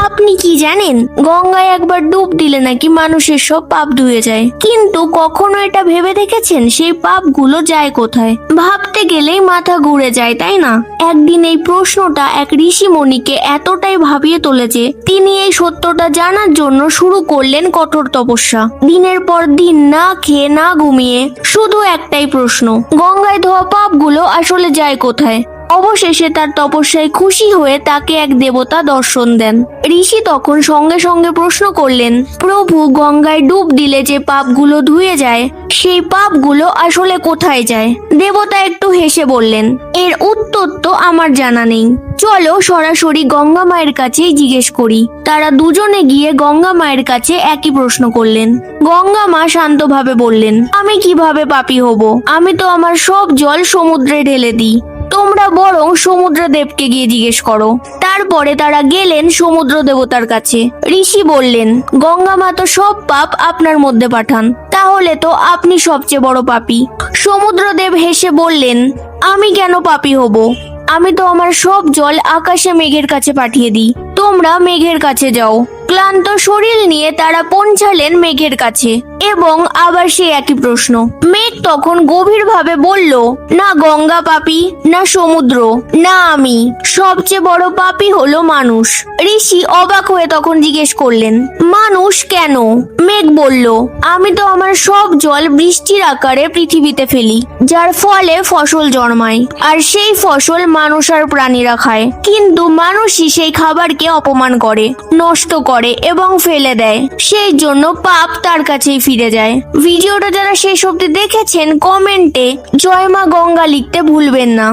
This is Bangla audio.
আপনি কি জানেন, গঙ্গায় একবার ডুব দিলে নাকি মানুষের সব পাপ ধুয়ে যায়। কিন্তু কখনো এটা ভেবে দেখেছেন সেই পাপগুলো যায় কোথায়? ভাবতে গেলেই মাথা ঘুরে যায়, তাই না? একদিন এই প্রশ্নটা এক ঋষিমণিকে এতটাই ভাবিয়ে তোলেছে, তিনি এই সত্যটা জানার জন্য শুরু করলেন কঠোর তপস্যা। দিনের পর দিন না খেয়ে না ঘুমিয়ে শুধু একটাই প্রশ্ন, গঙ্গায় ধোয়া পাপগুলো আসলে যায় কোথায়? অবশেষে তার তপস্যায় খুশি হয়ে তাকে এক দেবতা দর্শন দেন। ঋষি তখন সঙ্গে সঙ্গে প্রশ্ন করলেন, প্রভু, গঙ্গায় ডুব দিলে যে পাপগুলো ধুয়ে যায়, সেই পাপগুলো আসলে কোথায় যায়? দেবতা একটু হেসে বললেন, এর উত্তর তো আমার জানা নেই, চলো সরাসরি গঙ্গা মায়ের কাছেই জিজ্ঞেস করি। তারা দুজনে গিয়ে গঙ্গা মায়ের কাছে একই প্রশ্ন করলেন। গঙ্গা মা শান্তভাবে বললেন, আমি কিভাবে পাপী হব? আমি তো আমার সব জল সমুদ্রে ঢেলে দিই। তোমরা বরং সমুদ্র দেবকে গিয়ে জিজ্ঞেস করো। তারপরে তারা গেলেন সমুদ্র দেবতার কাছে। ঋষি বললেন, গঙ্গা মা তো সব পাপ আপনার মধ্যে পাঠান, তাহলে তো আপনি সবচেয়ে বড় পাপী। সমুদ্রদেব হেসে বললেন, আমি কেন পাপী হব? আমি তো আমার সব জল আকাশে মেঘের কাছে পাঠিয়ে দিই। তোমরা মেঘের কাছে যাও। ক্লান্ত শরীর নিয়ে তারা পৌঁছালেন মেঘের কাছে এবং আবার সেই একই প্রশ্ন। মেঘ তখন গভীরভাবে বলল, না গঙ্গা পাপী, না সমুদ্র, না আমি, সবচেয়ে বড় পাপী হলো মানুষ। ঋষি অবাক হয়ে তখন জিজ্ঞেস করলেন, মানুষ কেন? মেঘ বলল, আমি তো আমার সব জল বৃষ্টির আকারে পৃথিবীতে ফেলি, যার ফলে ফসল জন্মায়, আর সেই ফসল মানুষ আর প্রাণীরা খায়। কিন্তু মানুষই সেই খাবারকে অপমান করে, নষ্ট করে এবং ফেলে দেয়। সেই জন্য পাপ তার কাছেই ফিরে যায়। ভিডিওটা যারা শেষ অবধি দেখেছেন, কমেন্টে জয় মা গঙ্গা লিখতে ভুলবেন না।